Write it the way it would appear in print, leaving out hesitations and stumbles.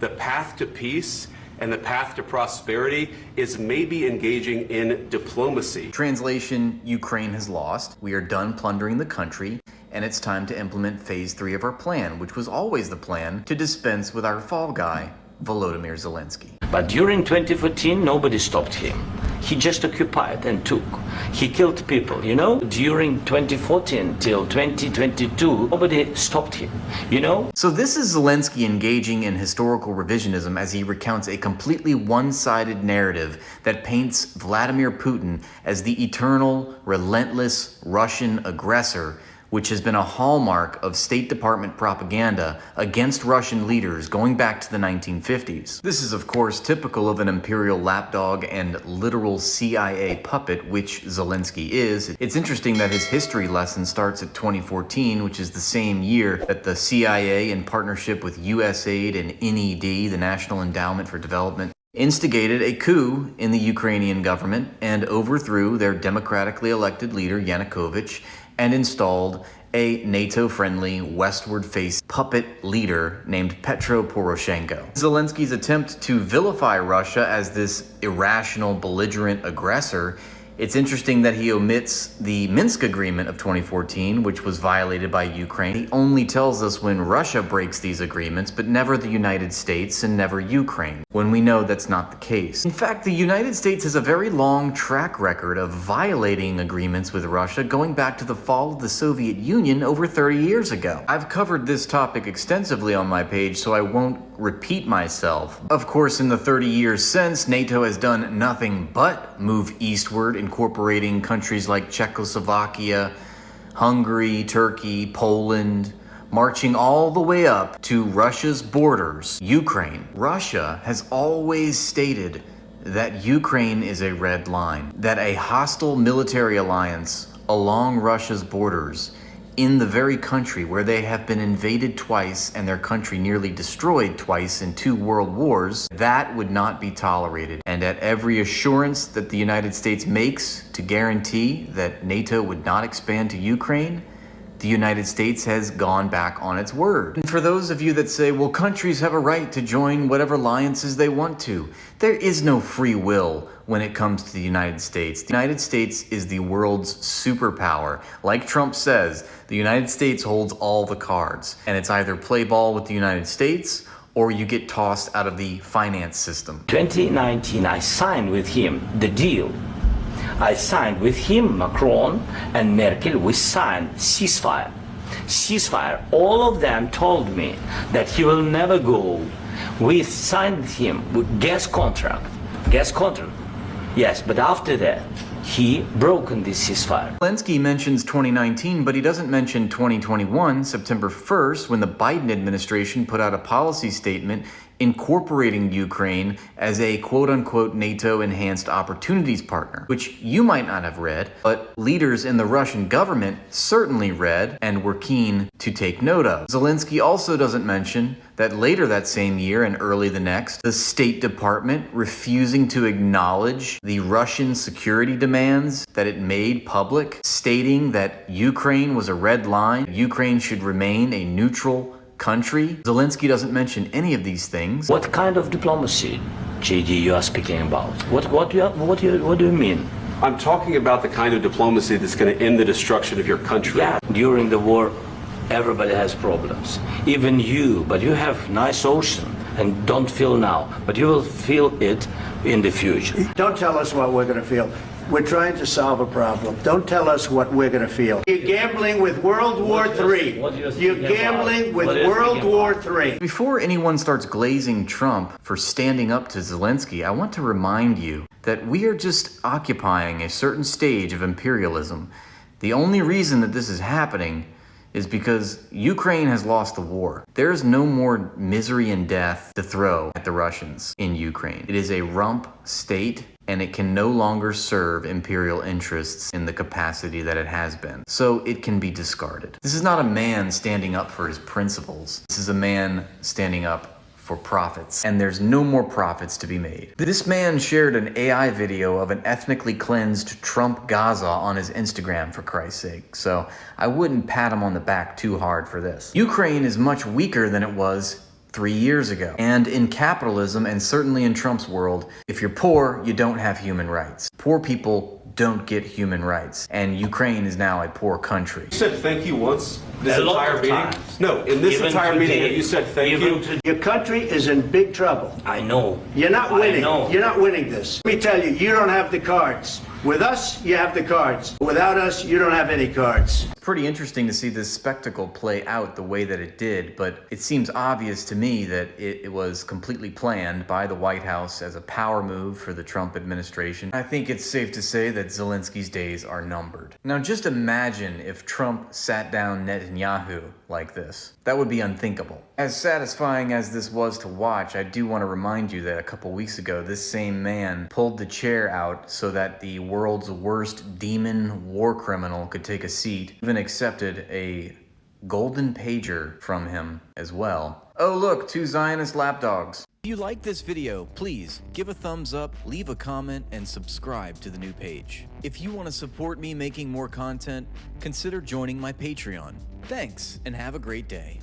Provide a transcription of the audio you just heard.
The path to peace and the path to prosperity is maybe engaging in diplomacy. Translation, Ukraine has lost. We are done plundering the country, and it's time to implement phase 3 of our plan, which was always the plan to dispense with our fall guy, Volodymyr Zelensky. But during 2014, nobody stopped him. He just occupied and took. He killed people, you know? During 2014 till 2022, nobody stopped him, you know? So this is Zelensky engaging in historical revisionism as he recounts a completely one-sided narrative that paints Vladimir Putin as the eternal, relentless Russian aggressor, which has been a hallmark of State Department propaganda against Russian leaders going back to the 1950s. This is, of course, typical of an imperial lapdog and literal CIA puppet, which Zelensky is. It's interesting that his history lesson starts at 2014, which is the same year that the CIA, in partnership with USAID and NED, the National Endowment for Development, instigated a coup in the Ukrainian government and overthrew their democratically elected leader, Yanukovych, and installed a NATO-friendly, westward-faced puppet leader named Petro Poroshenko. Zelensky's attempt to vilify Russia as this irrational, belligerent aggressor, it's interesting that he omits the Minsk Agreement of 2014, which was violated by Ukraine. He only tells us when Russia breaks these agreements, but never the United States and never Ukraine, when we know that's not the case. In fact, the United States has a very long track record of violating agreements with Russia going back to the fall of the Soviet Union over 30 years ago. I've covered this topic extensively on my page, so I won't repeat myself. Of course, in the 30 years since, NATO has done nothing but move eastward, incorporating countries like Czechoslovakia, Hungary, Turkey, Poland, marching all the way up to Russia's borders, Ukraine. Russia has always stated that Ukraine is a red line, that a hostile military alliance along Russia's borders in the very country where they have been invaded twice and their country nearly destroyed twice in 2 world wars, that would not be tolerated. And at every assurance that the United States makes to guarantee that NATO would not expand to Ukraine, the United States has gone back on its word. And for those of you that say, well, countries have a right to join whatever alliances they want to, there is no free will when it comes to the United States. The United States is the world's superpower. Like Trump says, the United States holds all the cards, and it's either play ball with the United States or you get tossed out of the finance system. 2019, I signed with him the deal. I signed with him, Macron and Merkel, we signed ceasefire. Ceasefire. All of them told me that he will never go. We signed him with gas contract. Gas contract. Yes, but after that, he broken this ceasefire. Zelensky mentions 2019, but he doesn't mention 2021, September 1st, when the Biden administration put out a policy statement incorporating Ukraine as a quote-unquote NATO-enhanced opportunities partner, which you might not have read, but leaders in the Russian government certainly read and were keen to take note of. Zelensky also doesn't mention that later that same year and early the next, the State Department refusing to acknowledge the Russian security demands that it made public, stating that Ukraine was a red line, Ukraine should remain a neutral country. Zelensky doesn't mention any of these things. What kind of diplomacy, JD, you are speaking about? What do you mean? I'm talking about the kind of diplomacy that's going to end the destruction of your country. Yeah, during the war, everybody has problems. Even you, but you have nice ocean and don't feel now, but you will feel it in the future. Don't tell us what we're going to feel. We're trying to solve a problem. Don't tell us what we're going to feel. You're gambling with World War III. You're gambling with World War III. Before anyone starts glazing Trump for standing up to Zelensky, I want to remind you that we are just occupying a certain stage of imperialism. The only reason that this is happening is because Ukraine has lost the war. There is no more misery and death to throw at the Russians in Ukraine. It is a rump state, and it can no longer serve imperial interests in the capacity that it has been. So it can be discarded. This is not a man standing up for his principles. This is a man standing up for profits, and there's no more profits to be made. This man shared an AI video of an ethnically cleansed Trump Gaza on his Instagram, for Christ's sake, so I wouldn't pat him on the back too hard for this. Ukraine is much weaker than it was 3 years ago. And in capitalism, and certainly in Trump's world, if you're poor, you don't have human rights. Poor people don't get human rights. And Ukraine is now a poor country. You said thank you once this A lot entire of meeting? times. No, in this Even entire meeting, today, have you said thank even you? to- Your country is in big trouble. I know. You're not winning. I know. You're not winning this. Let me tell you, you don't have the cards. With us, you have the cards. Without us, you don't have any cards. It's pretty interesting to see this spectacle play out the way that it did, but it seems obvious to me that it was completely planned by the White House as a power move for the Trump administration. I think it's safe to say that Zelensky's days are numbered. Now just imagine if Trump sat down Netanyahu like this. That would be unthinkable. As satisfying as this was to watch, I do want to remind you that a couple weeks ago, this same man pulled the chair out so that the world's worst demon war criminal could take a seat, even accepted a golden pager from him as well. Oh look, 2 Zionist lapdogs. If you like this video, please give a thumbs up, leave a comment, and subscribe to the new page. If you want to support me making more content, consider joining my Patreon. Thanks, and have a great day.